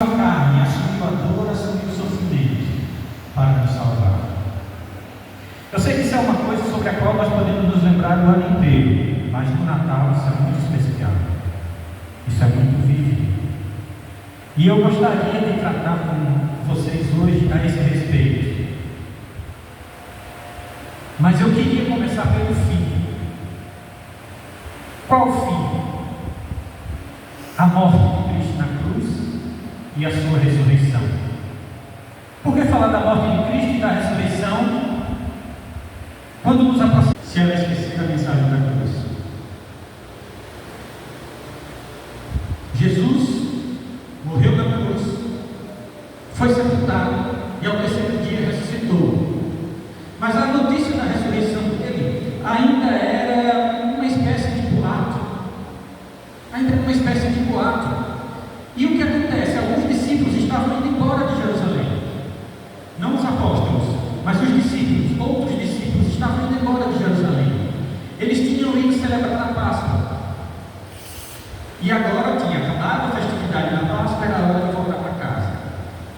A carne assumiu a dor, assumiu o sofrimento para nos salvar. Eu sei que isso é uma coisa sobre a qual nós podemos nos lembrar o ano inteiro, mas no Natal isso é muito especial, isso é muito vívido. E eu gostaria de tratar com vocês hoje a esse respeito. Mas eu queria começar pelo fim. Qual o fim? A morte de Cristo na cruz e a sua ressurreição. Por que falar da morte de Cristo e da ressurreição quando nos aproximamos? Se ela esquecer a mensagem da cruz. Jesus morreu na cruz, foi sepultado e ao terceiro dia ressuscitou. Mas a notícia da ressurreição dele ainda era uma espécie de boato. E o que acontece? Alguns discípulos estavam indo embora de Jerusalém. Não os apóstolos, mas os discípulos, outros discípulos estavam indo embora de Jerusalém. Eles tinham ido celebrar a Páscoa. E agora tinha acabado a festividade da Páscoa, era hora de voltar para casa.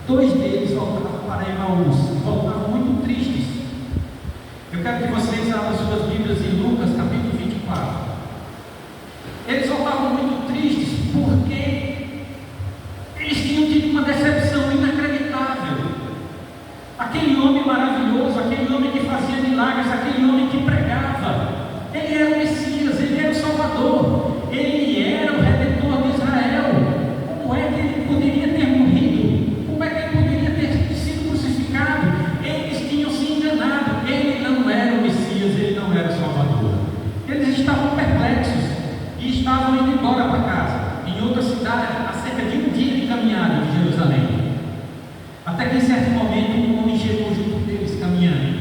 2 deles voltavam para Emaús, voltavam muito tristes. Eu quero que vocês abram suas Bíblias em Lucas capítulo 24. Eles voltavam muito tristes porque eles tinham tido uma decepção inacreditável. Aquele homem maravilhoso, aquele homem que fazia milagres, aquele homem que pregava, ele era o Messias, ele era o Salvador, ele era o Redentor de Israel. Como é que ele poderia ter morrido? Como é que ele poderia ter sido crucificado? Eles tinham se enganado. Ele não era o Messias, ele não era o Salvador. Eles estavam perplexos e estavam indo embora para casa, em outra cidade, a cerca de 1 dia de caminhada de Jerusalém. Até que em certo momento um homem chegou junto deles caminhando,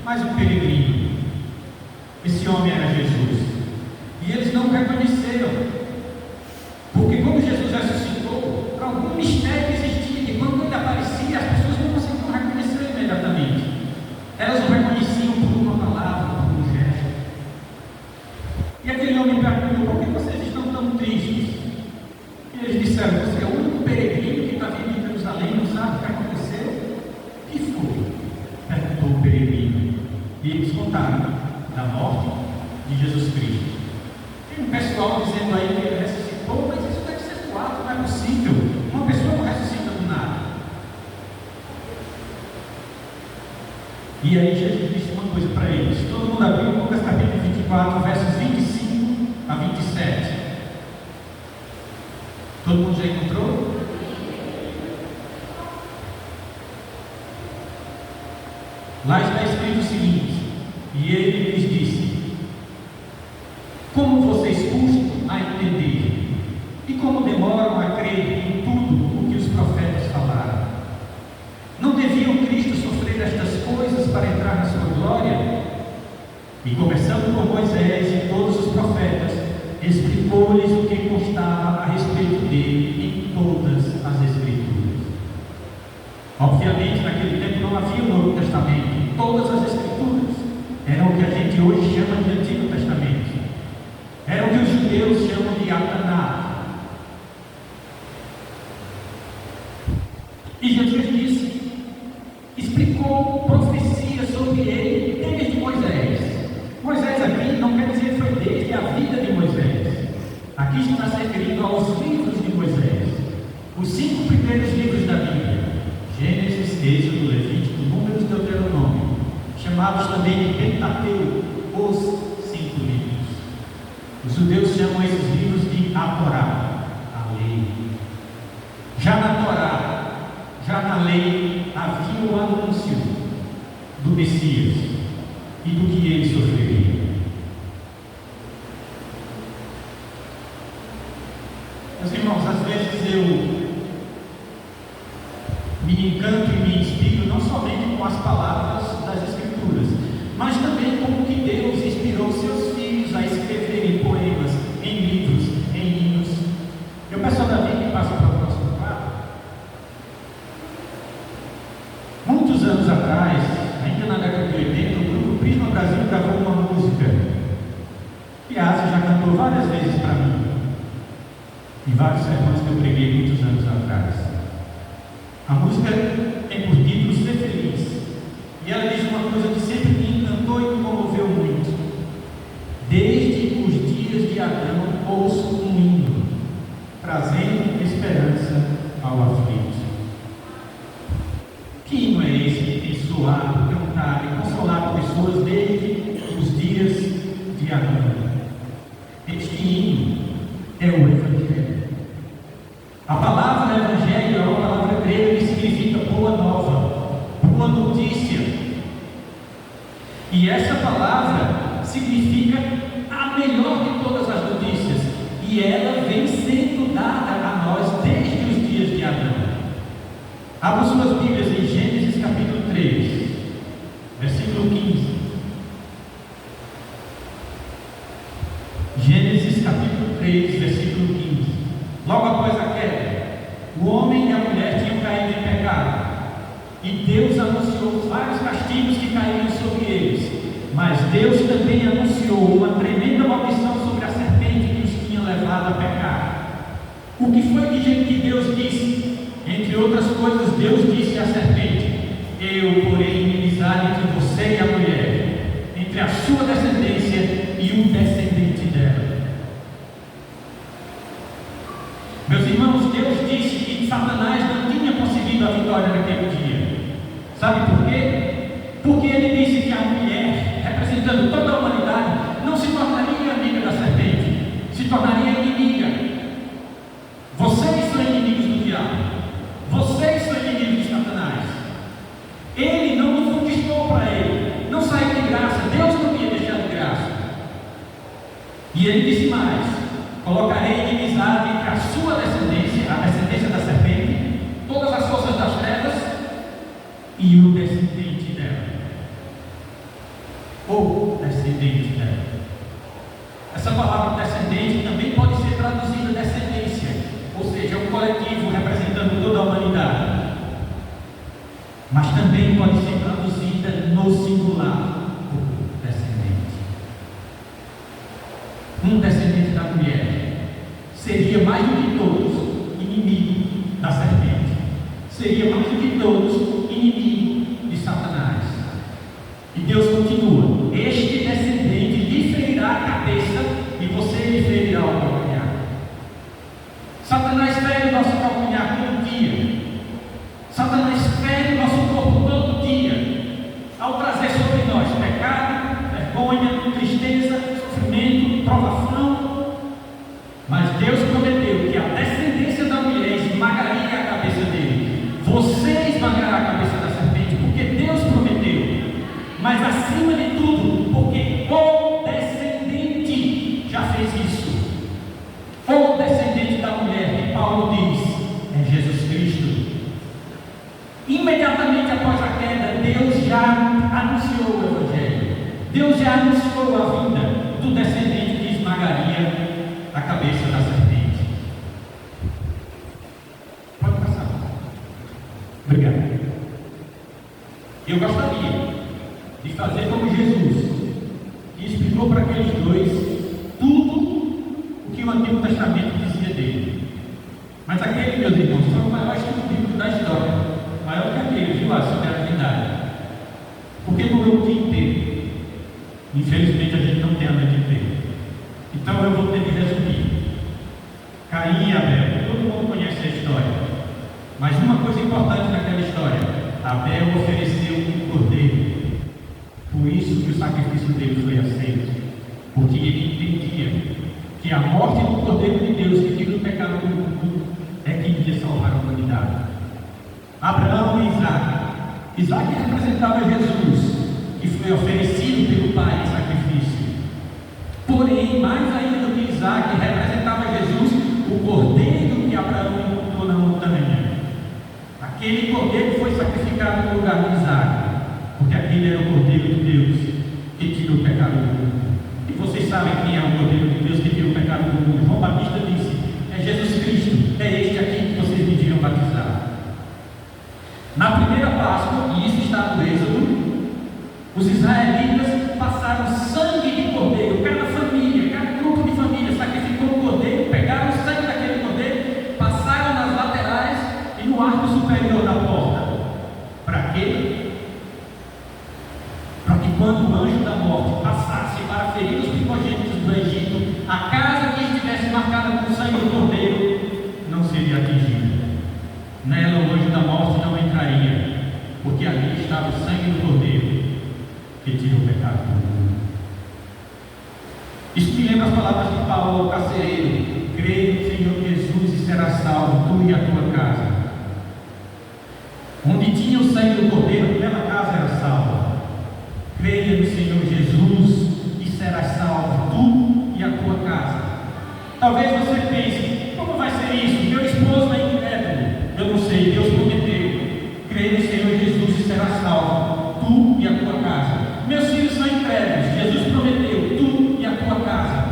mais um peregrino. Esse homem era Jesus. E eles não o reconheceram, porque quando Jesus ressuscitou, algum mistério existia, que quando ele aparecia, as pessoas não conseguiam reconhecer imediatamente. Elas o reconheciam por uma palavra, por um gesto. E aquele homem perguntou: por que vocês estão tão tristes? E eles disseram: você é o único peregrino que está vindo em Jerusalém, não sabe o que aconteceu? O que foi? Perguntou o peregrino. E eles contaram da morte de Jesus Cristo. Tem um pessoal dizendo aí que ele ressuscitou, mas isso deve ser boato, não é possível. Uma pessoa não ressuscita do nada. E aí Jesus disse uma coisa para eles. Todo mundo abriu Lucas capítulo 24, versos 25 a 27. Todo mundo já encontrou? Lá está escrito o seguinte: e ele lhes disse: como vocês custam a entender, e como demoram a crer em tudo o que os profetas falaram. Não deviam Cristo sofrer estas coisas para entrar na sua glória? E começando por Moisés e todos os profetas, explicou-lhes o que constava a respeito dele em todas as Escrituras. Obviamente, naquele tempo não havia o Novo Testamento. Todas as Escrituras eram o que a gente hoje chama de Antigo Testamento. Era o que os judeus chamam de Ataná. E Jesus explicou profecias sobre ele desde Moisés. Moisés aqui não quer dizer que foi desde a vida de Moisés. Aqui está se referindo aos livros de Moisés. Os 5 primeiros livros da Bíblia: Gênesis, Êxodo, Levítico, Números e Deuteronômio, chamados também de Pentateuco, os 5 livros. Os judeus chamam esses livros de a Torá, a lei. Já na Torá, já na lei, havia o anúncio do Messias e do que ele sofreria. Meus irmãos, às vezes eu me encanto e me inspiro não somente com as palavras das Escrituras, mas também com o que Deus inspirou seus filhos a escreverem poemas, em livros, em hinos. Eu peço a Davi que passe para o próximo quadro. Muitos anos atrás, ainda na década de 80, o grupo Prisma Brasil gravou uma música que a Ásia já cantou várias vezes para mim, em vários sermões que eu preguei muitos anos atrás. A música tem por título Ser Feliz. E ela diz uma coisa que sempre me encantou e me comoveu muito. Desde os dias de Adão ouço um hino, trazendo esperança ao aflito. Que hino é esse que tem soado, cantado e consolado pessoas desde os dias de Adão? Este hino é o Evangelho. A palavra Evangelho é uma palavra grega que significa boa nova, boa notícia. E essa palavra significa a melhor de todas as notícias. E ela vem sendo dada a nós desde os dias de Adão. Abra suas Bíblias em Gênesis capítulo 3, versículo 15. Gênesis capítulo 3, versículo 15. Logo após a queda, o homem e a mulher tinham caído em pecado. E Deus anunciou vários castigos que caíram sobre eles. Mas Deus também anunciou uma tremenda maldição sobre a serpente que os tinha levado a pecar. O que foi que Deus disse? Entre outras coisas, Deus disse à serpente: eu porei inimizade entre você e a mulher, entre a sua descendência e o descendente dela. Meus irmãos, Deus disse que Satanás não tinha conseguido a vitória naquele dia. Sabe por quê? Porque ele disse que a mulher, representando toda a humanidade, não se tornaria amiga da serpente, se tornaria inimiga. Vocês são inimigos do diabo. Vocês são inimigos de Satanás. Ele não nos conquistou para ele, não saiu de graça. Deus não tinha deixado de graça. E ele disse mais: colocarei inimizade entre a sua descendência, a descendência da serpente, todas as forças das trevas e o descendente dela. Ou descendente dela. Essa palavra descendente também pode ser traduzida descendência, ou seja, é um coletivo representando toda a humanidade. Mas também pode ser traduzida no singular, por descendente. Um descendente da mulher seria mais do que todos inimigo da serpente, seria mais do que todos inimigo de Satanás. E Deus continua: este descendente lhe ferirá a cabeça e você lhe ferirá o calcanhar. Satanás fere o nosso calcanhar todo dia. Satanás fere o nosso corpo todo dia, ao trazer sobre nós pecado, vergonha, tristeza, sofrimento, provação. Mas Deus prometeu que a descendência da mulher esmagaria a cabeça dele. Você esmagará a cabeça da serpente, porque Deus prometeu. Mas acima de tudo, porque o descendente já fez isso. O descendente da mulher, que Paulo diz, é Jesus Cristo. Imediatamente após a queda, Deus já anunciou o Evangelho. Deus já anunciou a vinda do descendente que esmagaria a cabeça da serpente. Pode passar. Obrigado. Eu gostaria de fazer como Jesus, que explicou para aqueles dois tudo o que o Antigo Testamento dizia dele. Mas aquele, meus irmãos, foi o maior estudo bíblico da história, maior que aquele, viu, sobre a divindade, porque durou o dia inteiro. Infelizmente a gente não tem a noite inteira, então eu vou ter que resumir. Caim e Abel, todo mundo conhece a história, mas uma coisa importante naquela história: Abel ofereceu um cordeiro. Por isso que o sacrifício dele foi aceito, porque ele entendia que a morte do Cordeiro de Deus que tira o pecado do mundo é que iria salvar a humanidade. Abraão e Isaac. Isaac representava Jesus, que foi oferecido pelo Pai em sacrifício. Porém, mais ainda do que Isaac, representava Jesus, o Cordeiro que Abraão encontrou na montanha. Aquele Cordeiro foi sacrificado no lugar de Isaac, porque aquele era o Cordeiro de Deus que tira o pecado do mundo. E vocês sabem quem é o Cordeiro de Deus que tira o pecado do mundo. João Batista disse: é Jesus Cristo, é este aqui que vocês me viram batizar. Na primeira Páscoa, e isso está no Êxodo, os israelitas passaram sangue de cordeiro. Cada família, cada grupo de família sacrificou um cordeiro, pegaram o sangue daquele cordeiro, passaram nas laterais e no arco superior da porta. Para quê? Para que quando o anjo da morte passasse para ferir os primogênitos do Egito, a casa que estivesse marcada com o sangue do cordeiro não seria atingida. Nela o anjo da morte não entraria, porque ali estava o sangue do cordeiro que tirou o pecado do mundo. Isso me lembra as palavras de Paulo ao carcereiro: creia no Senhor Jesus e será salvo, tu e a tua casa. Onde tinha o sangue do cordeiro, aquela casa era salva. Creia no Senhor Jesus e serás salvo, tu e a tua casa. Talvez você pense: como vai ser isso? Meu esposo é incrédulo. Eu não sei, Deus prometeu. Creia no Senhor Jesus e serás salvo, tu e a tua casa. Meus filhos são incrédulos. Jesus prometeu, tu e a tua casa.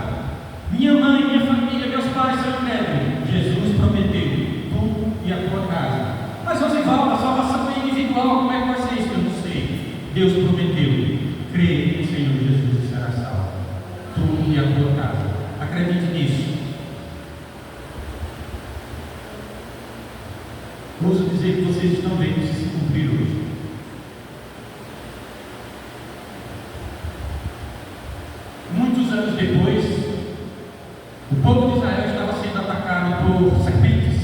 Minha mãe, minha família, meus pais são incrédulos. Jesus prometeu, tu e a tua casa. Mas Rosivaldo, a salvação é individual. Como é que vai ser isso? Eu não sei. Deus prometeu. Creia no Senhor Jesus e serás salvo, tu e a tua casa. Acredite nisso. Ouso dizer que vocês estão vendo isso se cumprir hoje. Muitos anos depois, o povo de Israel estava sendo atacado por serpentes,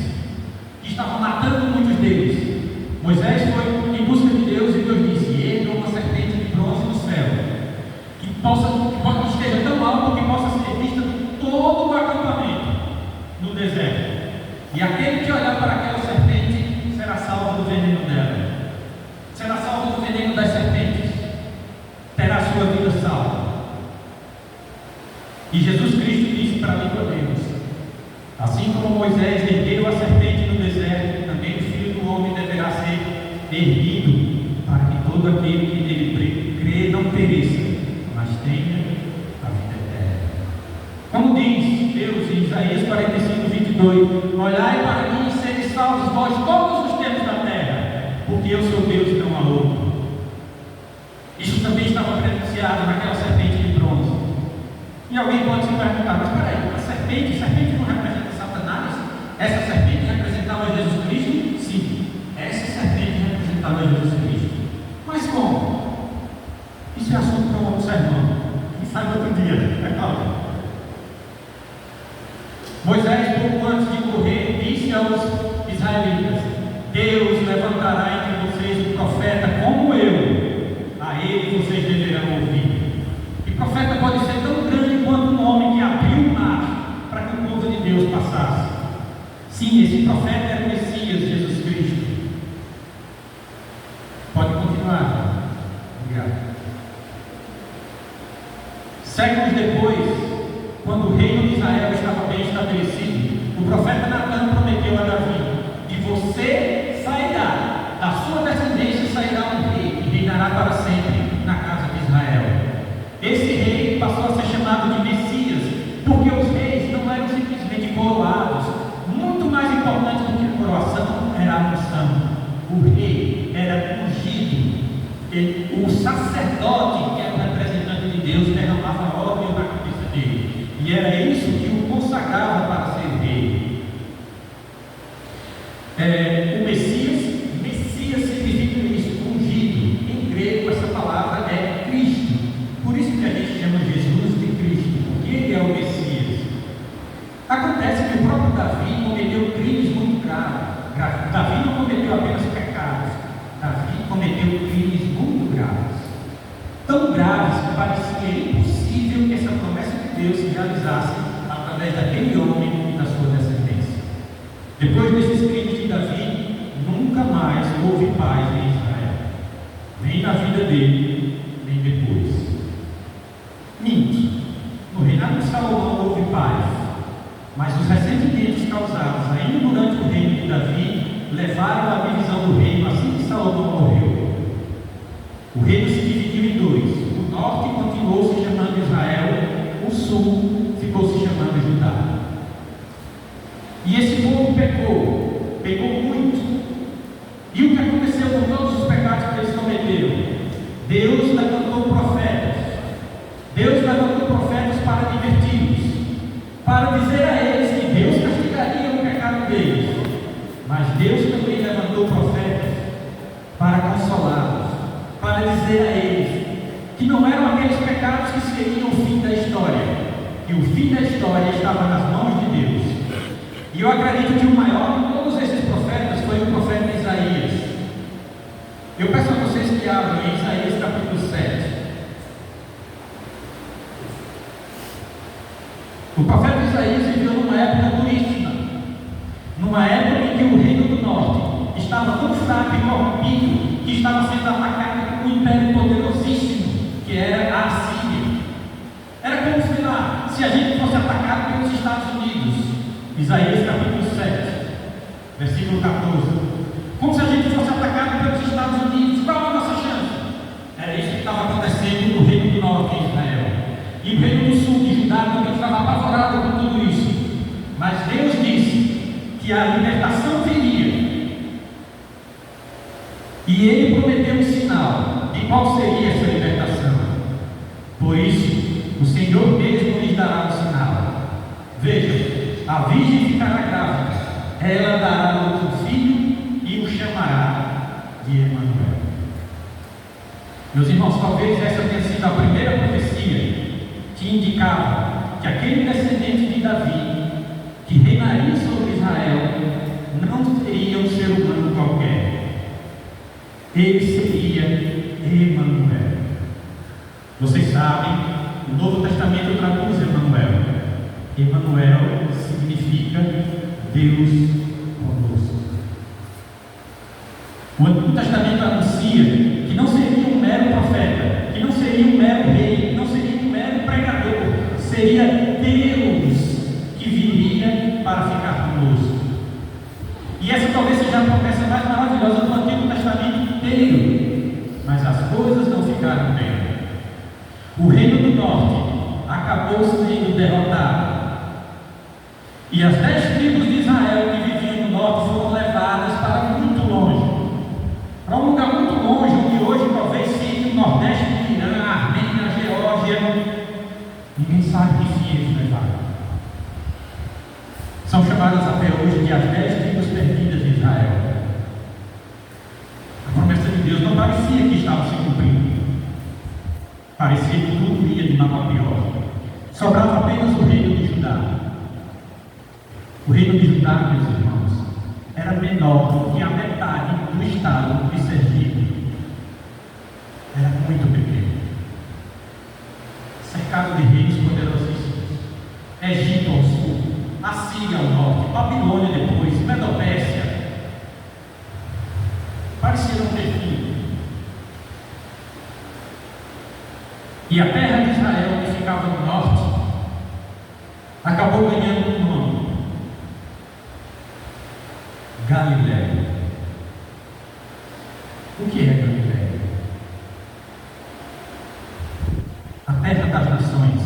que estavam matando muitos deles. Moisés foi em busca de Deus e Deus disse: erga uma serpente de bronze no céu, que esteja tão alto que possa ser vista de todo o acampamento no deserto. E aquele que olhar para aquela serpente será salvo do veneno dela, será salvo do veneno das serpentes, terá sua vida salva. E Jesus Cristo disse para Nicodemos: assim como Moisés ergueu a serpente no deserto, também o Filho do Homem deverá ser erguido, para que todo aquele que nele crê não pereça, mas tenha a vida eterna. Como diz Deus em Isaías 45, 22: olhai para mim e sede salvos vós todos os tempos da terra, porque eu sou Deus e não há outro. Isso também estava prenunciado naquela serpente de bronze. E alguém pode se perguntar: mas peraí, a serpente não representa Satanás? Essa serpente representava Jesus Cristo? Sim, essa serpente representava Jesus Cristo. Mas como? Isso é assunto para um outro sermão. Quem sabe outro dia, é claro. Moisés, pouco antes de morrer, disse aos israelitas: Deus levantará entre vocês um profeta como eu, a ele vocês deverão ouvir. E profeta pode ser tão grande quanto um homem que abriu o mar para que o povo de Deus passasse. Sim, esse profeta era o Messias, Jesus Cristo. Pode continuar. Obrigado. Séculos depois, quando o reino de Israel estava bem estabelecido, o profeta Natan prometeu a Davi: de você sairá, da sua descendência sairá um rei, que reinará para sempre na casa de Israel. Esse rei passou a ser chamado de Messias, porque os reis não eram simplesmente coroados. Muito mais importante do que a coroação era a unção. O rei era ungido. O sacerdote, que era o representante de Deus, derramava óleo na cabeça dele. E era isso que o consagrava para ser rei. O Messias significa isso, ungido. Em grego, essa palavra é Cristo. Por isso que a gente chama Jesus de Cristo, porque ele é o Messias. Acontece que o próprio Davi cometeu crimes muito graves. Davi não cometeu apenas pecados, Davi cometeu crimes muito graves. Tão graves que parecia impossível que essa promessa de Deus se realizasse através daquele homem e da sua descendência. Depois desses crimes de Davi, nunca mais houve paz em Israel, nem na vida dele, nem depois. Minto, no reinado de Salomão houve paz, mas os ressentimentos causados ainda durante o reino de Davi levaram à divisão do reino assim que Salomão morreu. O reino se dividiu em dois: o norte continuou se chamando Israel, o sul ficou se chamando Judá. E esse povo pecou muito. E o que aconteceu com todos os pecados que eles cometeram? Deus levantou profetas. Deus levantou profetas para diverti-los, para dizer a eles que Deus castigaria o pecado deles. Mas Deus também levantou pecados que seriam o fim da história. E o fim da história estava nas mãos de Deus. E eu acredito que o maior de todos esses profetas foi o profeta Isaías. Eu peço a vocês que abram em Isaías capítulo 7. O profeta Isaías viveu numa época duríssima, numa época em que o reino do norte estava tão fraco e corrompido que estava sendo atacado por um império poderosíssimo, que era a Assíria. Era como, sei lá, se a gente fosse atacado pelos Estados Unidos. Isaías capítulo 7, versículo 14. Como se a gente fosse atacado pelos Estados Unidos. Qual é a nossa chance? Era isso que estava acontecendo no reino do norte em Israel. E o reino do sul de Judá também estava apavorado com tudo isso. Mas Deus disse que a libertação viria. E Ele prometeu um sinal de qual seria essa libertação. Por isso, o Senhor mesmo lhes dará um sinal. Veja, a virgem ficará grávida, ela dará a luz um filho e o chamará de Emanuel. Meus irmãos, talvez essa tenha sido a primeira profecia que indicava que aquele descendente de Davi, que reinaria sobre Israel, não seria um ser humano qualquer. Ele seria Emanuel. Vocês sabem, o Novo Testamento traduz Emanuel. Emanuel significa Deus conosco. O Antigo Testamento anuncia que não seria um mero profeta, que não seria um mero rei, que não seria um mero pregador, seria Deus que viria para ficar conosco. E essa talvez seja a promessa mais maravilhosa do Antigo Testamento inteiro. Mas as coisas não ficaram bem. O reino do norte acabou sendo derrotado. E as 10 tribos de Israel que viviam no norte foram levadas para muito longe. Para um lugar muito longe, onde hoje talvez seja o nordeste do Irã, a Armênia, a Geórgia. Ninguém sabe que fim eles levaram. São chamadas até hoje de as 10 tribos perdidas de Israel. A promessa de Deus não parecia que estava se cumprindo. Parecia que tudo ia de mal a pior. Sobrava apenas o reino de Judá. O reino de Judá, meus irmãos, era menor do que a metade do estado de Sergipe. Era muito pequeno. Cercado de reis poderosíssimos. Egito ao sul, Assíria ao norte, Babilônia depois, Medopérsia. Parecia não ter fim. E a terra de Israel, que ficava no norte, acabou ganhando um nome: Galiléia. O que é Galiléia? A terra das nações.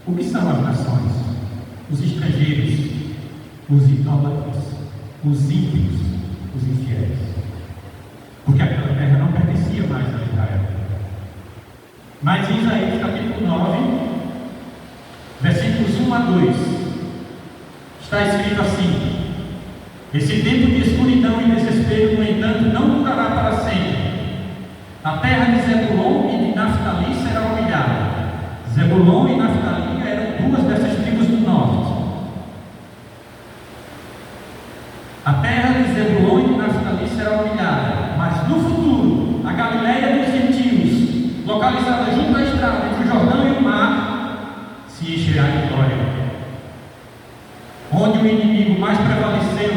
O que são as nações? Os estrangeiros, os idólatras, os ímpios, os infiéis. Porque aquela terra não pertencia mais a Israel. Mas em Isaías capítulo 9, versículos 1 a 2, está escrito assim: esse tempo de escuridão e desespero, no entanto, não durará para sempre. A terra de Zebulon e de Naftali será humilhada. Zebulon e Naftali eram duas dessas tribos do norte. A terra de Zebulon e de Naftali será humilhada, mas no futuro, a Galiléia dos gentios, localizada junto à estrada entre o Jordão e o mar, se encherá de glória. Onde o inimigo mais prevaleceu,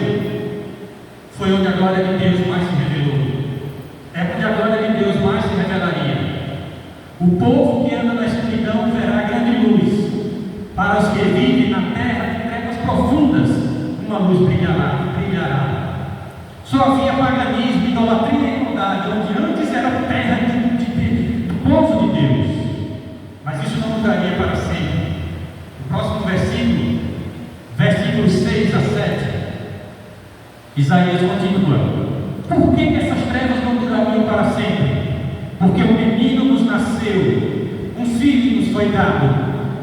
foi onde a glória de Deus mais se revelou. É onde a glória de Deus mais se revelaria. O povo que anda na escuridão verá grande luz. Para os que vivem na terra de trevas profundas, uma luz brilhará. Só havia paganismo, idolatria e igualdade, onde antes era terra do povo de Deus. Mas isso não mudaria para sempre. O próximo versículo, versículos 6 a 7, Isaías continua: por que essas trevas não durariam para sempre? Porque um menino nos nasceu, um filho nos foi dado,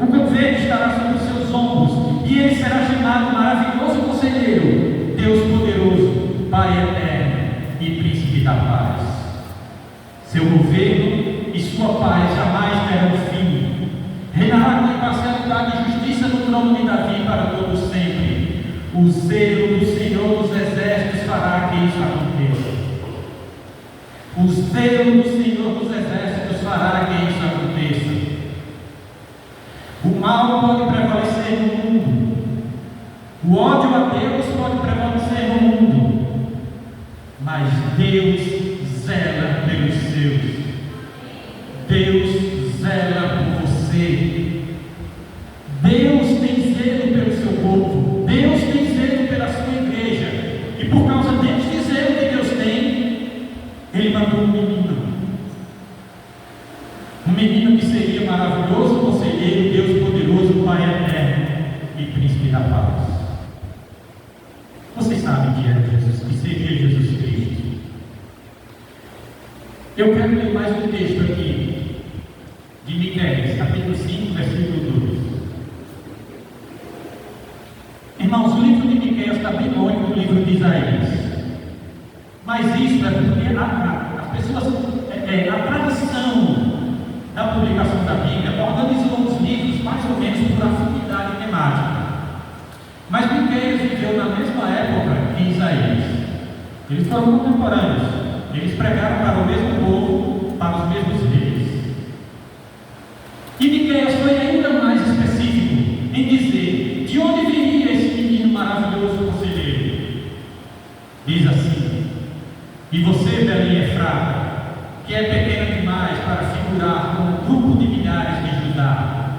o governo estará sobre os seus ombros, e ele será chamado Maravilhoso Conselheiro, Deus Poderoso, Pai Eterno e Príncipe da Paz. Seu governo e sua paz jamais terão fim. Reinará com imparcialidade e justiça no trono de Davi para todo sempre. O zelo do Senhor dos Exércitos fará que isso aconteça. O zelo do Senhor dos Exércitos fará que isso aconteça. O mal pode prevalecer no mundo. O ódio a Deus pode prevalecer no mundo. Mas Deus zela pelos seus. Deus zela por você. Deus tem zelo pelo seu povo. Deus tem zelo pela sua igreja. E por causa deste zelo que Deus tem, Ele mandou um menino. Um menino que seria maravilhoso conselheiro, Deus poderoso, Pai eterno e príncipe da paz. Vocês sabem que era Jesus, que seria Jesus Cristo. Eu quero ler mais um texto aqui, de Miqueias, capítulo 5, versículo 2. Irmãos, o livro de Miqueias está bem longe do livro de Isaías. Mas isso é porque as pessoas, a tradição da publicação da Bíblia organizou os livros mais ou menos por afinidade temática. Mas Miqueias viveu na mesma época que Isaías. Eles foram contemporâneos. Eles pregaram para o mesmo povo, para os mesmos reis. E Miqueias foi ainda mais específico em dizer de onde viria esse menino maravilhoso conselheiro. Diz assim: e você, Belém Efrata, que é pequena demais para figurar com um grupo de milhares de Judá,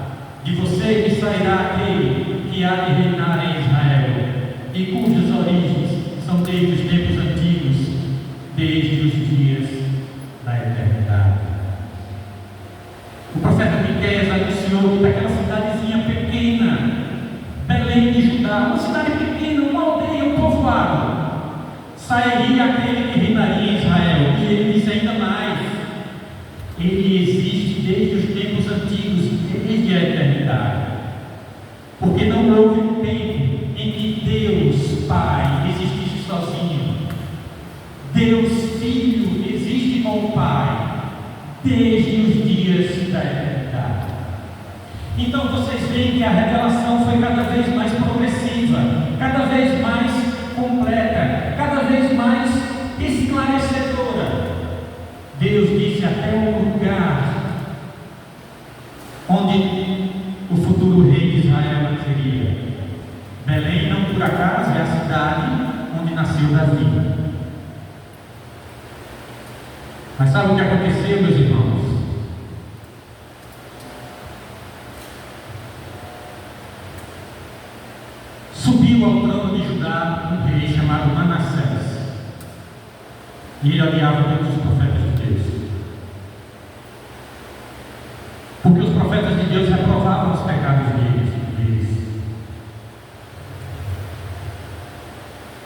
de você que sairá aquele que há de reinar em Israel, e cujas origens são desde os tempos antigos, desde os dias da eternidade. O profeta Miqueias anunciou que daquela cidadezinha pequena, Belém de Judá, uma cidade pequena, uma aldeia, um povoado, sairia aquele que reinaria em Israel. E ele diz ainda mais: ele existe desde os tempos antigos, desde a eternidade. Porque não houve um tempo em que Deus Pai existisse sozinho. Deus Filho existe com o Pai desde os dias da eternidade. Então vocês veem que a revelação foi cada vez mais progressiva, cada vez mais completa, cada vez mais esclarecedora. Deus disse até um lugar onde o futuro rei de Israel nasceria. Belém, não por acaso, é a cidade onde nasceu Davi. Mas sabe o que aconteceu, meus irmãos? Subiu ao trono de Judá um rei chamado Manassés. E ele odiava todos os profetas de Deus. Porque os profetas de Deus reprovavam os pecados deles.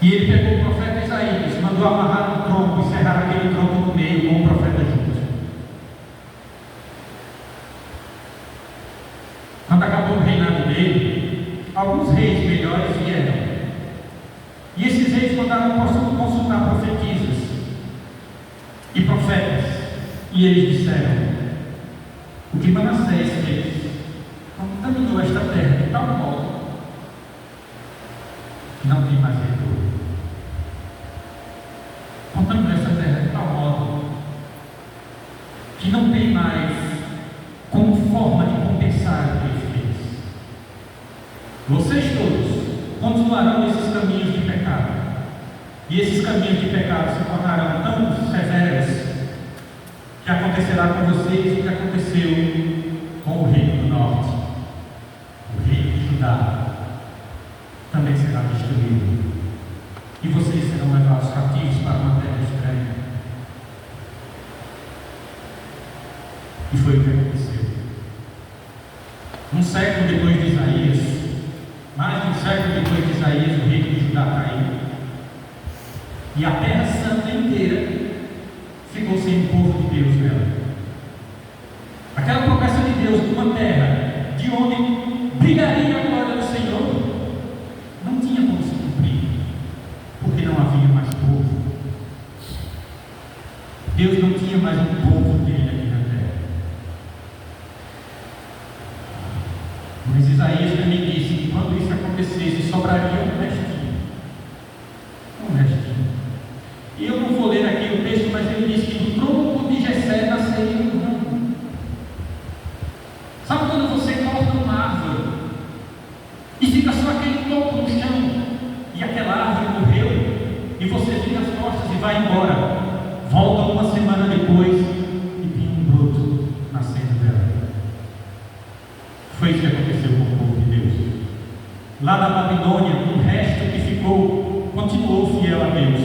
E ele pegou o profeta Isaías, mandou amarrar um tronco e serrar aquele tronco no meio com o profeta junto. Quando acabou o reinado dele, alguns reis melhores vieram. E esses reis mandaram consultar profetisas e profetas. E eles disseram: o que Manassés fez contaminou esta terra de tal modo que não tem mais retorno. Contaminou esta terra de tal modo que não tem mais como forma de compensar o que ele fez. Vocês todos continuarão nesses caminhos de pecado. E esses caminhos de pecado se tornarão tão severos que acontecerá com vocês o que aconteceu com o reino do norte. O reino de Judá também será destruído. E vocês serão levados cativos para uma terra estranha. E foi o que aconteceu. Um século depois de Isaías, mais de um século depois de Isaías, o reino de Judá caiu. E a terra santa inteira ficou sem o povo de Deus nela. Aquela promessa de Deus de uma terra de onde brilharia a glória do Senhor não tinha como se cumprir, porque não havia mais povo. Deus não tinha mais um povo dele aqui na terra. Mas Isaías também disse que quando isso acontecesse, sobraria um restinho. Um restinho. E eu não vou ler aqui o texto, mas ele diz que do tronco de Jessé nasceria um ramo. Sabe quando você corta uma árvore e fica só aquele topo no chão, e aquela árvore morreu, e você vira as costas e vai embora, volta uma semana depois e tem um broto nascendo dela. Foi isso que aconteceu com o povo de Deus. Lá na Babilônia, o resto que ficou continuou fiel a Deus,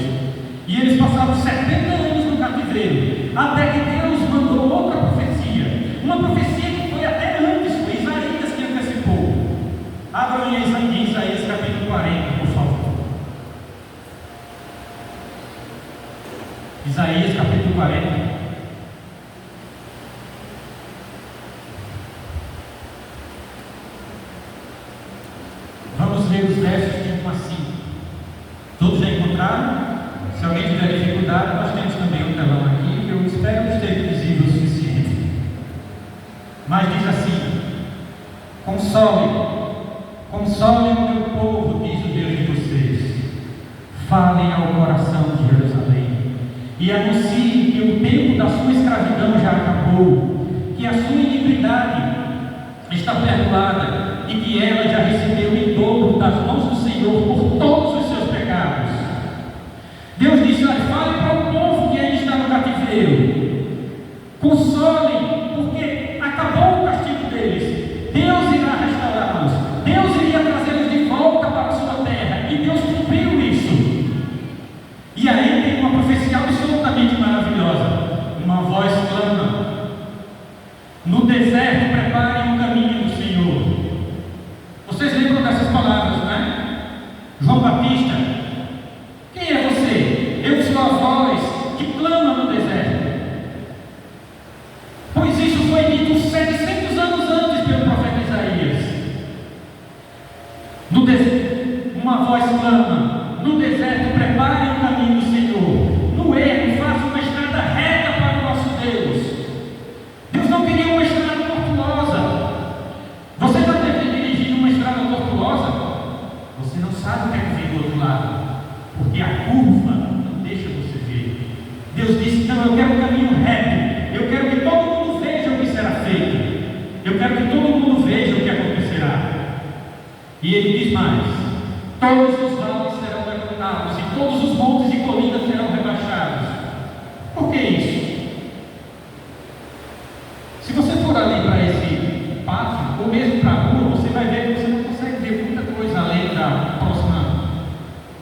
e eles passaram 70 anos no cativeiro, até que Deus mandou outra profecia, uma profecia que foi até antes, foi Isaías que antecipou. Abram em Isaías capítulo 40, por favor. Isaías capítulo 40. Vamos ler os versos de 1 a 5. Todos já encontraram? Se alguém tiver dificuldade, nós temos também um telão aqui, que eu espero esteja visível o suficiente. Mas diz assim: Console o meu povo, diz o Deus de vocês. Falem ao coração de Jerusalém e anunciem que o tempo da sua escravidão já acabou, que a sua iniquidade está perdoada e que ela já recebeu em dobro das mãos do Senhor por todos os seus pecados. Deus disse: fale para o povo que ainda está no cativeiro. Consolem, porque acabou o castigo deles. Deus irá restaurá-los. Deus iria trazê-los de volta para a sua terra. E Deus cumpriu isso. E aí tem uma profecia absolutamente maravilhosa. Uma voz clama: no deserto preparem o caminho do Senhor. Vocês lembram dessas palavras, né? João Batista: quem é você? Eu sou a voz que clama no deserto. Pois isso foi dito 700 anos antes pelo profeta Isaías. Uma voz clama: no deserto preparem o caminho do Senhor, no ermo façam uma estrada reta para o nosso Deus. Deus não queria uma estrada tortuosa. Você já deve ter dirigido uma estrada tortuosa? Você não sabe o que é que vem do outro lado, porque a curva não deixa você ver. Deus disse: não, eu quero um caminho reto, eu quero que todo mundo veja o que será feito, eu quero que todo mundo veja o que acontecerá. E ele diz mais: todos os vales serão levantados e todos os montes e colinas serão rebaixados. Por que isso? Se você for ali para esse pátio, ou mesmo para a rua, você vai ver que você não consegue ver muita coisa além da próxima,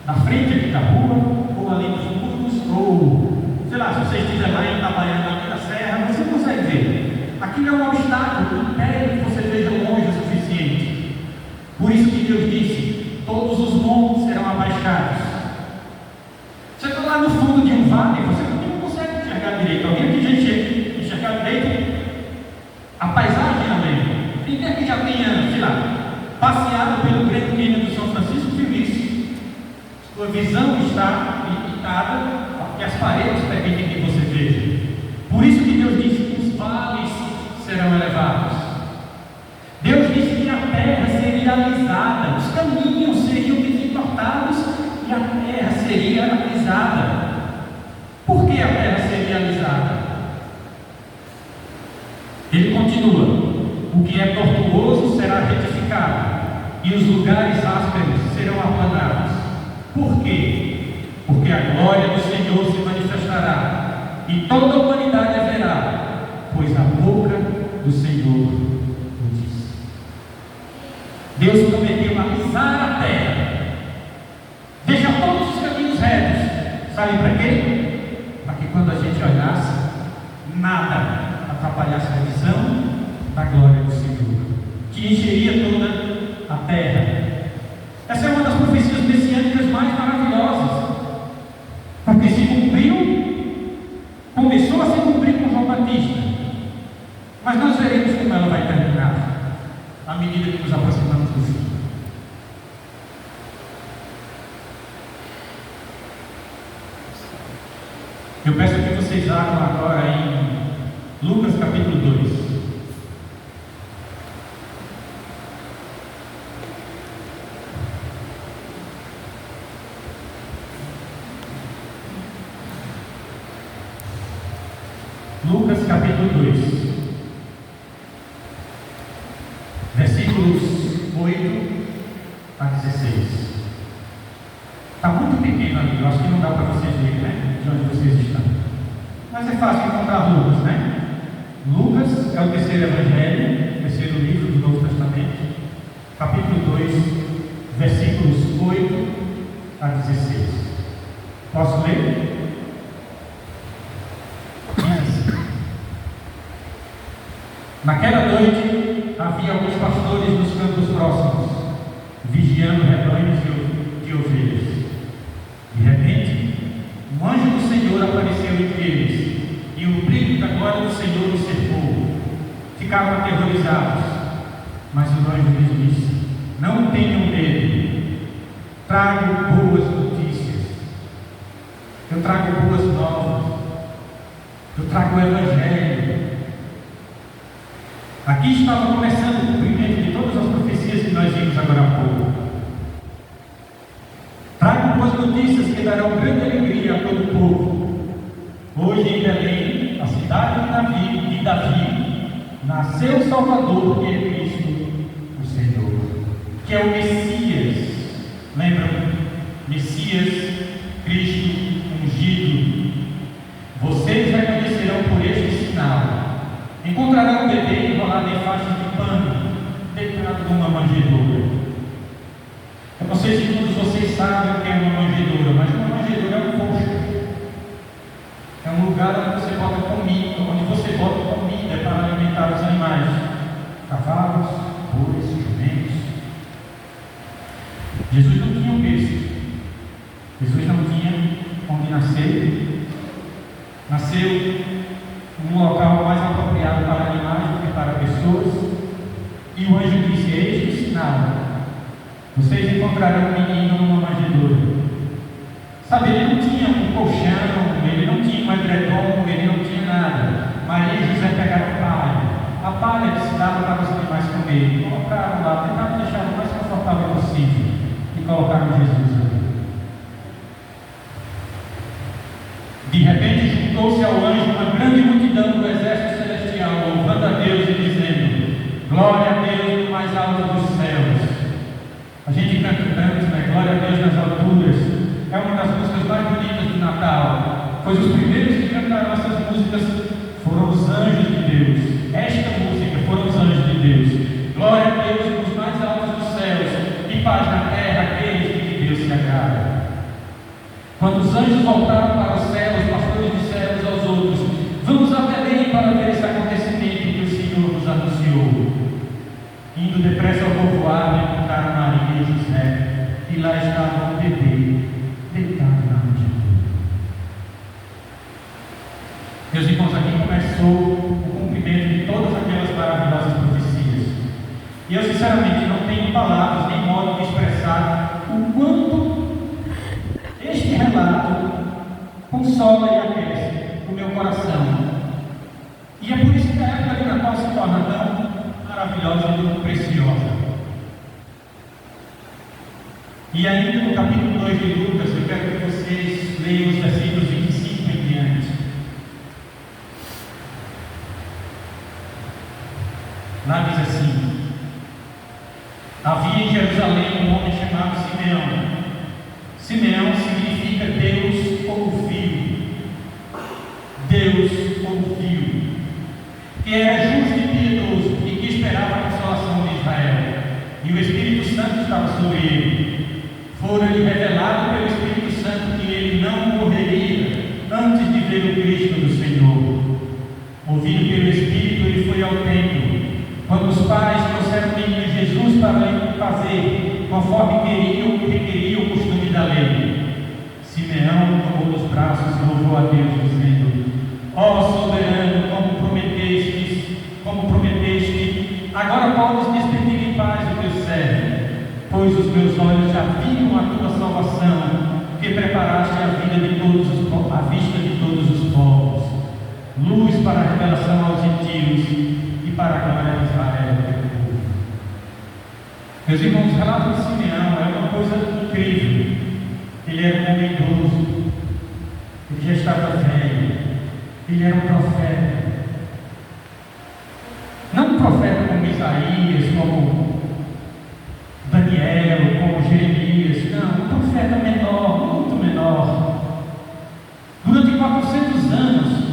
da frente aqui da rua, ou além dos muros, ou sei lá, se você estiver lá em Itabaiana, aqui na serra, você consegue ver. Aquilo é um obstáculo que impede que você veja longe o suficiente. Por isso que Deus disse: todos os montes serão abaixados. Você está lá no fundo de um vale, você não consegue enxergar direito. Alguém aqui já enxergar direito a paisagem além? Quem quer que já tenha, sei lá, passeado pelo Grand Canyon do São Francisco viu isso. Sua visão está limitada, porque as paredes permitem que você veja. Por isso que Deus disse que os vales serão elevados. Deus disse que a terra seria alisada, os caminhos seriam desentortados e a terra seria alisada. Por que a terra seria alisada? Ele continua: o que é tortuoso será retificado e os lugares ásperos serão aplanados. Por quê? Porque a glória do Senhor se manifestará e toda a humanidade a verá, pois a boca do Senhor o diz. Deus prometeu alisar a terra, deixar todos os caminhos retos. Sabe para quê? Para que quando a gente olhasse, nada atrapalhasse a visão da glória do Senhor, que encheria toda a terra. Essa é uma das profecias messiânicas mais maravilhosas, porque se cumpriu, começou a se cumprir com João Batista, mas nós veremos como ela vai terminar à medida que nos aproximamos do fim. Eu peço que vocês abram agora em Lucas capítulo 2. Lucas capítulo 2, versículos 8 a 16. Está muito pequeno ali, eu acho que não dá para vocês lerem, né? De onde vocês estão. Mas é fácil encontrar Lucas, né? Lucas é o terceiro evangelho, terceiro livro do Novo Testamento, capítulo 2, versículos 8 a 16. Posso ler? Naquela noite havia alguns pastores nos campos próximos, vigiando rebanhos de ovelhas. De repente, um anjo do Senhor apareceu entre eles, e o brilho da glória do Senhor os cercou. Ficaram aterrorizados, mas o anjo lhes disse: não tenham medo, trago boas notícias. Eu trago boas novas, eu trago o Evangelho. Aqui estava começando o cumprimento de todas as profecias que nós vimos agora há pouco. Trago boas notícias que darão grande alegria a todo o povo. Hoje em Belém, a cidade de Davi, nasceu o Salvador, que é Cristo, o Senhor, que é o Messias. Lembram? Messias, Cristo, ungido. Vocês reconhecerão por este sinal. Encontrarão um bebê enrolado em faixas de pano, deitado numa manjedoura. Eu não sei se todos vocês sabem o que é uma manjedoura, mas uma manjedoura é um colchão. É um lugar onde você bota comida para alimentar os animais. Cavalos, bois, jumentos. Jesus não tinha um berço. Jesus não tinha onde nascer. Nasceu num local mais apropriado para animais do que para pessoas, e o anjo disse: eis o sinal, vocês encontrarão um menino numa manjedoura. Sabe, ele não tinha um colchão, ele não tinha um edredom, ele não tinha nada. Maria e José pegaram palha, a palha que se dava para os animais comerem, colocaram lá, tentaram deixar o mais confortável possível e colocaram Jesus ali. De repente juntou-se ao anjo uma grande multidão do exército celestial, louvando a Deus e dizendo: glória a Deus no mais alto dos céus. A gente canta tanto, né? Glória a Deus nas alturas. É uma das músicas mais bonitas do Natal, pois os primeiros que cantaram essas músicas foram os anjos de Deus. Esta música foram os anjos de Deus. Glória a Deus nos mais altos dos céus, e paz na terra àqueles que de Deus se agradam. Quando os anjos voltaram para o céu, os pastores disseram uns aos outros: vamos a Belém para ver esse acontecimento que o Senhor nos anunciou. Indo depressa ao povoado, encontraram Maria e José, e lá estava um bebê deitado na manjedoura. Meus irmãos, aqui começou o cumprimento de todas aquelas maravilhosas profecias. E eu sinceramente não tenho palavras nem modo de expressar o quanto este relato consola e aquece o meu coração. E é por isso que a época de Natal se torna tão maravilhosa e tão preciosa. E ainda no capítulo 2 de Lucas, eu quero que vocês leiam os versículos 25 em diante. Lá diz assim: havia em Jerusalém um homem chamado Simeão. Simeão significa Deus ouviu. Deus ouviu. Que era justo e piedoso e que esperava a consolação de Israel. E o Espírito Santo estava sobre ele. Fora-lhe revelado pelo Espírito Santo que ele não morreria antes de ver o Cristo do Senhor. Ouvido pelo Espírito, ele foi ao templo. Quando os pais trouxeram o menino Jesus para fazer conforme requeria o costume da lei, Simeão tomou nos braços e louvou a Deus, dizendo: ó soberano, como prometeste, agora podes despedir em paz o teu servo, pois os meus olhos já viram a tua salvação, que preparaste a vista de todos os povos, luz para a revelação aos gentios e para a glória de Israel, teu povo. Meus irmãos, o relato de Simeão é uma coisa incrível. Ele era um homem idoso, ele já estava velho, Ele era um profeta. Não um profeta como Isaías, como Daniel, como Jeremias. Não, um profeta menor, muito menor. Durante 400 anos,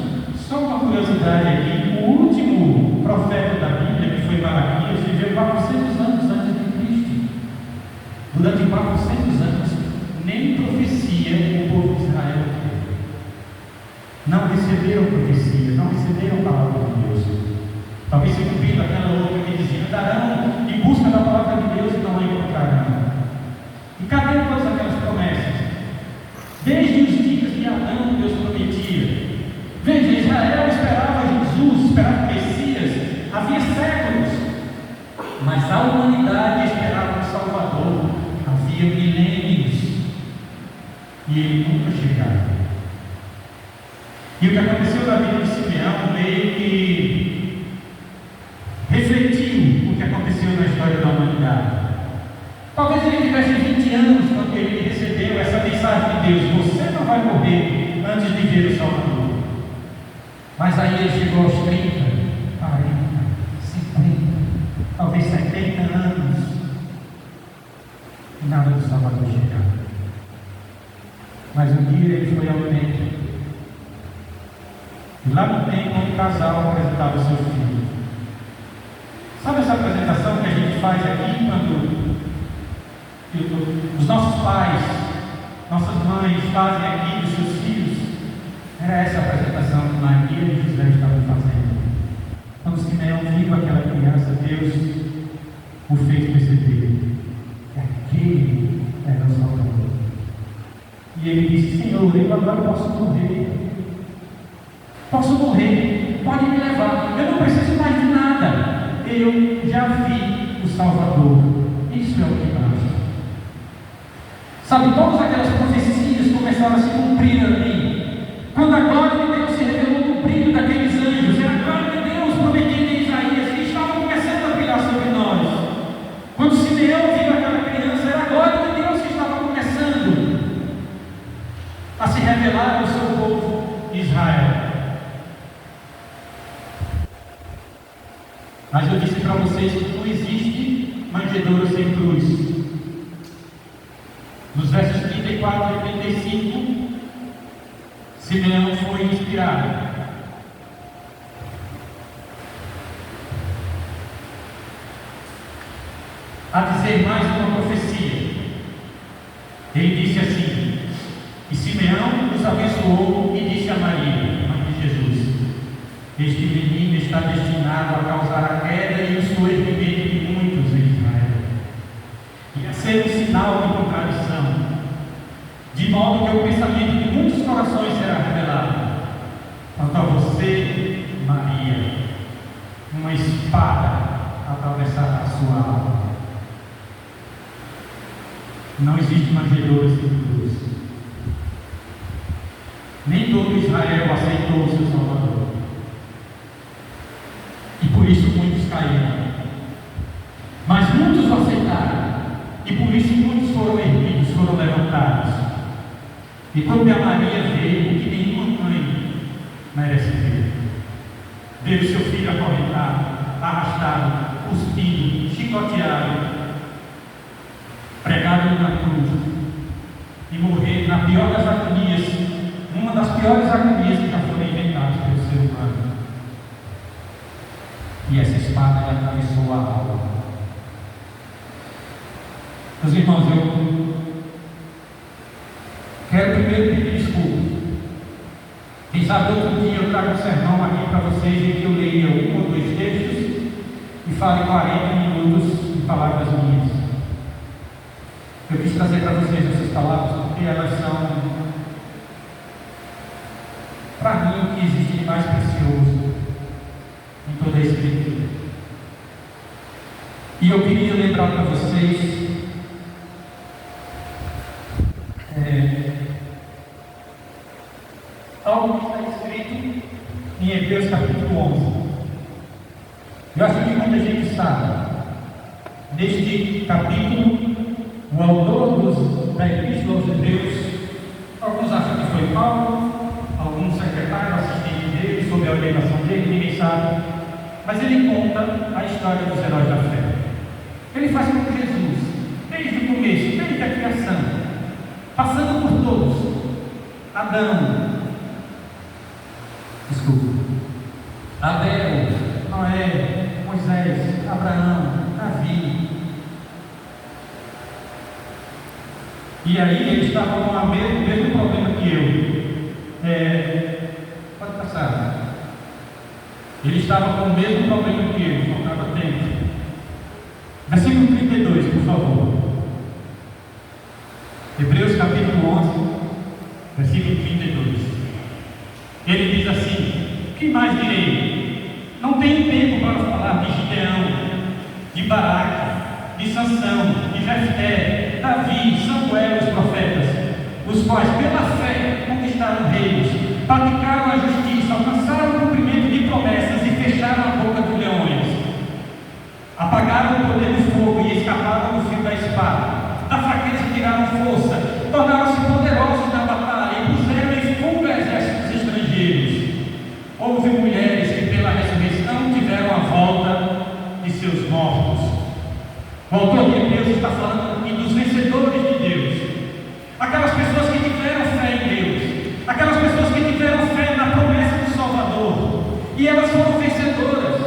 só uma curiosidade aqui, o último profeta da Bíblia, que foi Malaquias, viveu 400 anos antes de Cristo. Durante 400 anos, nem profecia o povo de Israel teve. Não receberam profecia, não receberam a palavra de Deus. Talvez se cumprindo aquela outra que dizia: andarão em busca da palavra de Deus e não a encontrarão. E cadê todas aquelas promessas? Desde os dias de Adão, Deus prometia. Veja, Israel esperava Jesus, esperava o Messias, havia séculos, mas a humanidade esperava um Salvador, havia milênios, e ele nunca chegava. E o que aconteceu na vida de Simeão meio que refletiu o que aconteceu na história da humanidade. Talvez ele tivesse 20 anos quando ele recebeu essa mensagem de Deus: você não vai morrer antes de ver o Salvador. Mas aí ele chegou aos 30, 40, 50, talvez 70 anos, e nada do Salvador chegar. Mas um dia ele foi ao templo, e lá no templo um casal apresentava o seu filho. Sabe essa apresentação que a gente faz aqui quando os nossos pais, nossas mães fazem aqui dos seus filhos? Era essa a apresentação que Maria e José estavam fazendo. Quando Simeão viu aquela criança, Deus o fez perceber que aquele era o Salvador. E ele disse: Senhor, eu agora posso morrer. Posso morrer, pode me levar. Eu não preciso mais de nada. Eu já vi o Salvador. Isso é o que basta. Sabe, todas aquelas profecias começaram a se cumprir ali. Quando a glória de Deus se revelou no brilho daqueles anjos, era a glória de Deus prometida em Isaías, que estava começando a brilhar sobre nós. Quando Simeão viu aquela criança, era a glória de Deus que estava começando a se revelar ao seu povo Israel. Mas eu disse para vocês que não existe manjedoura sem cruz. Nos versos 34 e 35, Simeão foi inspirado a dizer mais uma profecia. Ele disse assim: e Simeão os abençoou e disse a Maria, mãe de Jesus: este menino está destinado a causar a queda e o soerguimento de muitos em Israel, e a ser um sinal de contradição, de modo que o pensamento de muitos corações será revelado. Quanto a você, Maria, uma espada atravessará a sua alma. Não existe manjedoura sem cruz. Nem todo Israel aceitou o seu Salvador, e por isso muitos caíram. Mas muitos o aceitaram, e por isso muitos foram erguidos, foram levantados. E quando a Maria veio, o que nenhuma mãe merece ver, ver o seu filho acorrentado, arrastado, cuspido, chicoteado, pregado na cruz, e morrer na pior das agonias, uma das piores agonias que já foram inventadas pelo ser humano. E essa espada lhe atravessou a alma. Meus irmãos, eu quero primeiro pedir desculpas. Quem sabe outro dia eu trago um sermão aqui para vocês em que eu leia um ou dois textos e fale 40 minutos em palavras minhas. Eu quis trazer para vocês essas palavras porque elas são, para mim, o que existe de mais precioso em toda a Escritura. E eu queria lembrar para vocês algo que está escrito em Hebreus capítulo 11. Eu acho que muita gente sabe. Neste capítulo, o autor da Epístola aos Hebreus, alguns acham que foi Paulo, alguns secretários assistentes pregação dele, ninguém sabe, mas ele conta a história dos heróis da fé. Ele faz como Jesus, desde o começo, desde a criação, passando por todos. Adão, Abel, Noé, Moisés, Abraão, Davi. E aí eles estavam com o mesmo problema que eu. Pode passar. Eles estavam com o mesmo problema que eu, faltava tempo. Versículo 32, por favor. Hebreus capítulo 11, versículo 32. Ele diz assim: que mais direi? Não tenho tempo para falar de Gideão, de Baraque, de Sansão, de Jefté, Davi, Samuel, os profetas, os quais pela fé conquistaram reinos, praticaram a justiça, alcançaram o cumprimento de promessas e fecharam a boca dos leões, apagaram o poder do fogo e escaparam do fio da espada, da fraqueza tiraram força, tornaram-se poderosos na batalha e puseram em fuga exércitos estrangeiros. Houve mulheres que pela ressurreição tiveram a volta de seus mortos. O autor de Hebreus está falando aqui dos vencedores de Deus, aquelas pessoas que tiveram fé em Deus, aquelas pessoas que tiveram fé na promessa do Salvador, e elas foram vencedoras.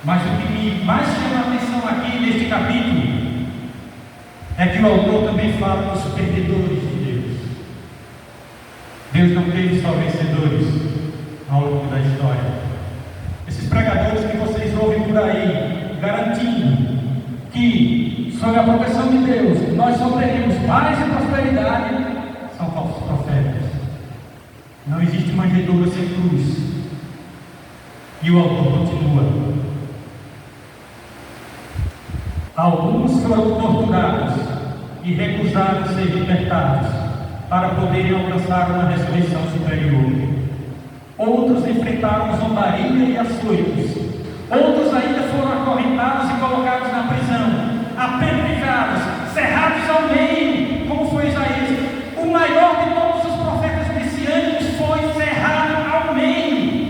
Mas o que me mais chama a atenção aqui neste capítulo é que o autor também fala dos perdedores de Deus. Deus não teve só vencedores ao longo da história. Esses pregadores que vocês ouvem por aí, garantindo que, sob a proteção de Deus, nós só teremos paz e prosperidade, são falsos profetas. Não existe manjedoura sem cruz. E o autor continua: alguns foram torturados e recusaram ser libertados para poderem alcançar uma ressurreição superior. Outros enfrentaram zombaria e açoites. Outros ainda foram acorrentados e colocados na prisão, apedrejados, cerrados ao meio, como foi Isaías. O maior de todos os profetas messiânicos foi cerrado ao meio.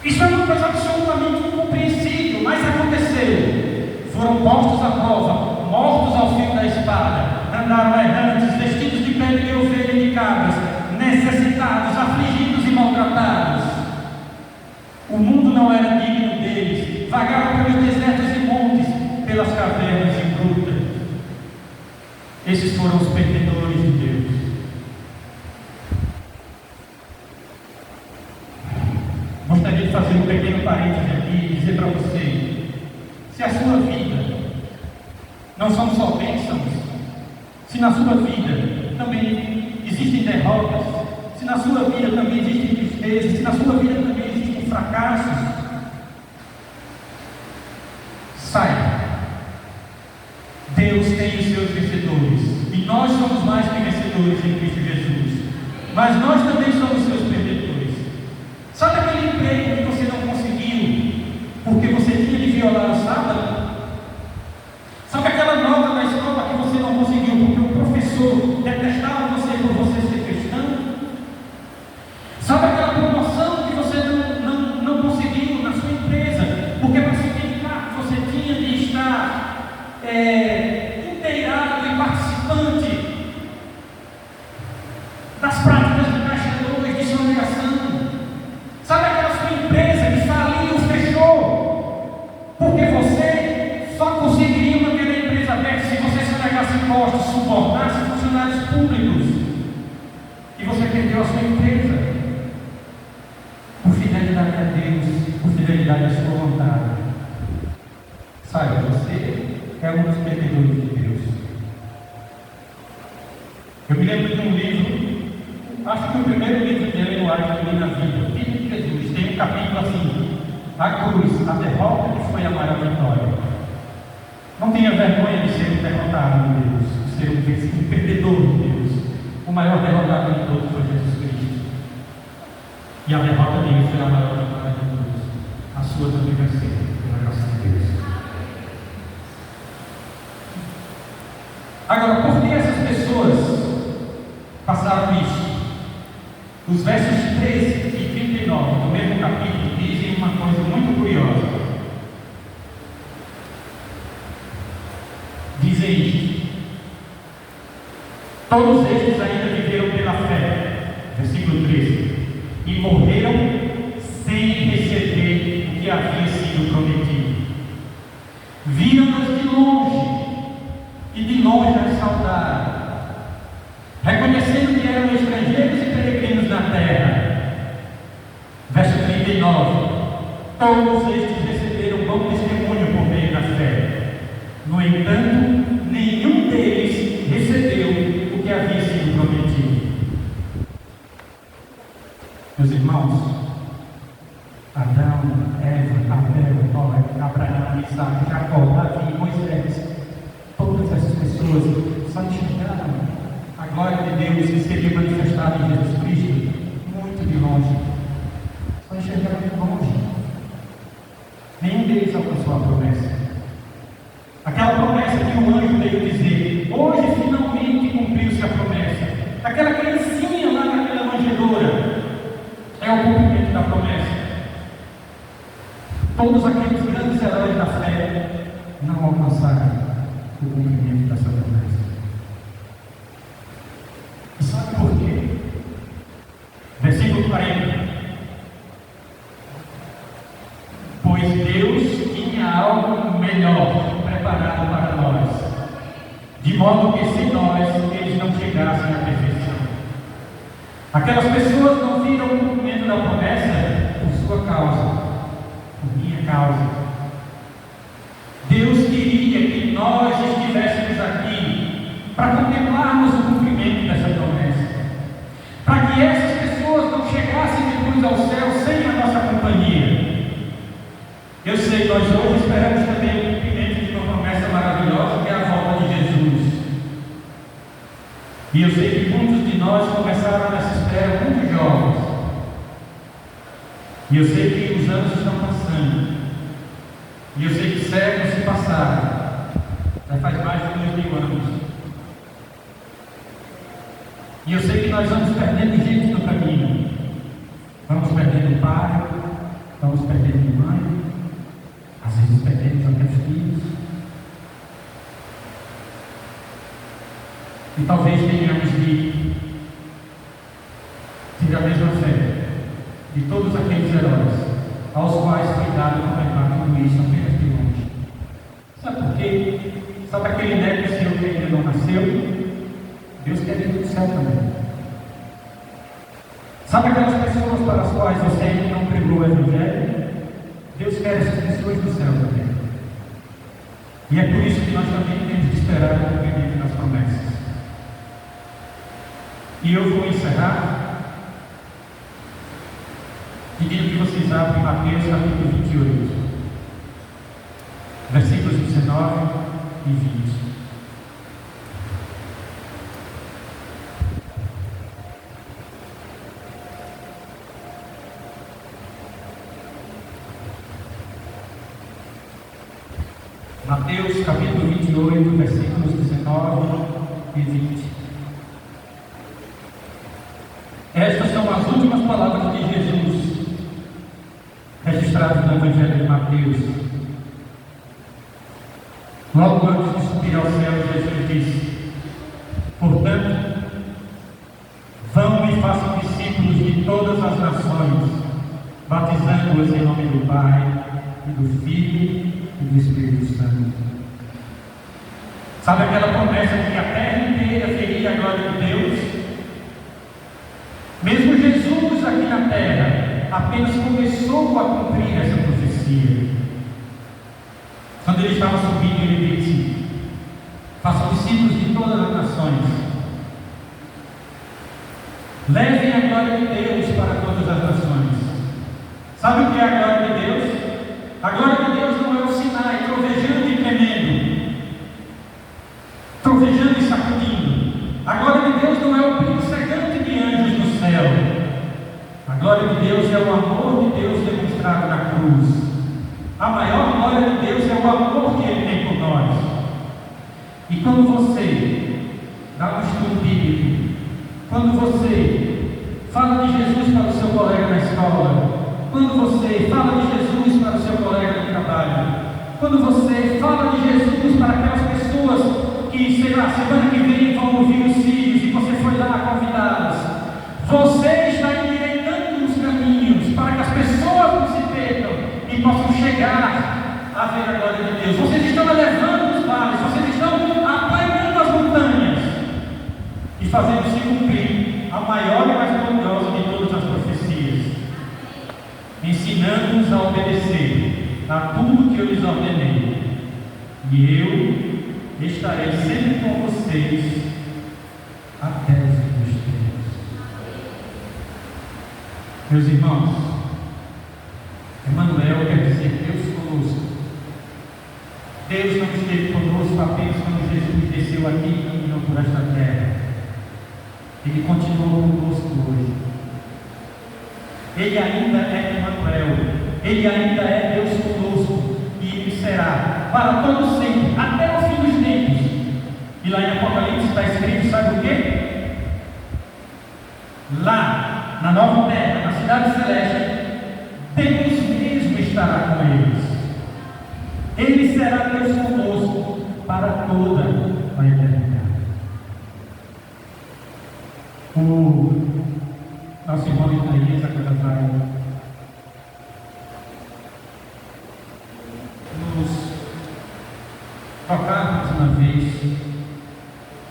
Isso é uma coisa absolutamente incompreensível, mas aconteceu. Foram postos à prova, mortos ao fio da espada, andaram errantes, vestidos de pele de ovelha e de cabras, necessitados, afligidos e maltratados. O mundo não era digno deles, vagaram pelos desertos e montes, pelas cavernas e grutas. Esses foram os perdedores de Deus. Gostaria de fazer um pequeno parênteses aqui e dizer para você: se a sua vida não são só bênçãos, se na sua vida também existem derrotas, se na sua vida também existem tristezas, se na sua vida também existem fracassos, saiba, Deus tem os seus vencedores, e nós somos mais que vencedores em Cristo Jesus, mas nós também somos seus perdedores. Sabe aquele emprego que você não conseguiu porque você tinha de violar o sábado? Sabe aquela nota na escola que você não conseguiu porque o professor detestava você por você ser cristão? Sabe aquela promoção que você não conseguiu na sua empresa porque para se dedicar você tinha de estar inteirado e participante das práticas de caixa 2, de sonegação? Sabe aquela sua empresa que faliu, fechou porque você só conseguiria manter a empresa aberta se você sonegasse impostos, subornasse funcionários públicos, e você perdeu a sua empresa por fidelidade a Deus, por fidelidade à sua vontade? Saiba, você é um dos perdedores de Deus. Eu me lembro de um livro, acho que o primeiro livro de Ellen White que eu li na vida, Filho de Jesus, tem um capítulo assim: a cruz, a derrota que foi a maior vitória. Não tenha vergonha de ser um derrotado de Deus, de ser um perdedor de Deus. O maior derrotado de todos foi Jesus Cristo. E a derrota dele foi a maior vitória de todos. A sua também vai ser, pela graça de Deus. Agora, por que essas pessoas passaram isso? Os versos 13 e 39 do mesmo capítulo dizem uma coisa muito curiosa. Dizem isto: todos estes ainda viveram pela fé, versículo 13, e morreram sem receber o que havia sido prometido. Viram-nos de longe, e de longe as saudaram, reconhecendo que eram estrangeiros e peregrinos na terra. Verso 39: todos estes receberam bom testemunho por meio da fé. No entanto, nenhum deles recebeu o que havia sido prometido. Meus irmãos, Adão, Eva, Abel, Noé, Abraão, Isaac, Jacó, Davi, Moisés, todas essas pessoas só enxergaram a glória de Deus que seria manifestada em Jesus Cristo muito de longe. Só enxergaram de longe. Nenhum deles alcançou a promessa. Aquela promessa que o anjo veio dizer: hoje finalmente cumpriu-se a promessa. Aquela criancinha lá naquela manjedoura é o cumprimento da promessa. Todos aqueles grandes heróis da fé não alcançaram o cumprimento dessa promessa. E sabe por quê? Versículo 40: pois Deus tinha algo melhor preparado para nós, de modo que sem nós eles não chegassem à perfeição. Aquelas pessoas não viram o cumprimento da promessa por sua causa, por minha causa. Deus queria que nós estivéssemos aqui para contemplarmos o cumprimento dessa promessa, para que essas pessoas não chegassem depois ao céu sem a nossa companhia. Eu sei, nós hoje esperamos também o cumprimento de uma promessa maravilhosa, que é a volta de Jesus. E eu sei que muitos de nós começaram nessa espera muito jovens. E eu sei que os anos estão passando. E eu sei que séculos se passaram. Já faz mais de 2000 anos. E eu sei que nós vamos perdendo gente no caminho. Vamos perdendo pai, vamos perdendo mãe, às vezes perdemos até os filhos. E talvez tenhamos de ter a mesma fé de todos aqueles heróis aos quais foi dado contemplar tudo isso apenas de longe. Sabe por quê? Sabe aquele neto seu que ainda não nasceu? Deus quer vir do céu também. Sabe aquelas pessoas para as quais você ainda não pregou o Evangelho? Deus quer essas pessoas do céu também. E é por isso que nós também temos que esperar o cumprimento das promessas. E eu vou encerrar pedindo que vocês abram Mateus capítulo 28, versículos 19 e 20. Mateus capítulo 28, versículos 19 e 20. Estas são as últimas palavras de Jesus, registradas no Evangelho de Mateus. Logo antes de subir ao céu, Jesus disse: portanto, vão e façam discípulos de todas as nações, batizando-os em nome do Pai, e do Filho e do Espírito Santo. Sabe aquela promessa de que a terra inteira veria a glória de Deus? Mesmo Jesus aqui na terra apenas começou a cumprir essa profecia. Quando ele estava subindo, ele disse: façam discípulos de todas as nações, levem a glória de Deus para todas as nações. Sabe o que é a glória de Deus? A glória de Deus não é o Sinai trovejando e tremendo, trovejando e sacudindo. A glória de Deus não é o brilho cegante de anjos no céu. A glória de Deus é o amor de Deus demonstrado na cruz. A maior glória de Deus é o amor que Ele tem por nós. E quando você dá um estudo bíblico, quando você fala de Jesus para o seu colega na escola, quando você fala de Jesus para o seu colega no trabalho, quando você fala de Jesus para aquelas pessoas que, sei lá, semana que vem vão ouvir os filhos e você foi lá convidá-las, você está endireitando os caminhos para que as pessoas não se percam e possam chegar a ver a glória de Deus. Vocês estão elevando os vales, vocês estão aplainando as montanhas e fazendo se cumprir a maior e mais gloriosa de todas as profecias, ensinando-os a obedecer a tudo que eu lhes ordenei, e eu estarei sempre com vocês até os fim dos tempos. Meus irmãos, Emmanuel quer dizer Deus conosco. Deus não esteve conosco apenas quando Jesus desceu aqui e caminhou por esta terra. Ele continuou conosco hoje. Ele ainda é Emmanuel. Ele ainda é Deus conosco. E Ele será para todo sempre, até o fim dos tempos. E lá em Apocalipse está escrito, sabe o quê? Lá, na nova terra, na cidade celeste, Deus mesmo estará com eles. Ele será Deus conosco para toda a eternidade. O nosso irmão Isaías agora vai nos tocar mais uma vez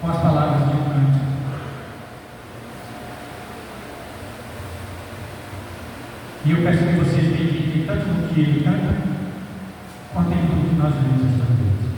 com as palavras de um cântico. E eu peço que vocês meditem tanto no que ele canta, quanto em tudo que nós vemos esta vez.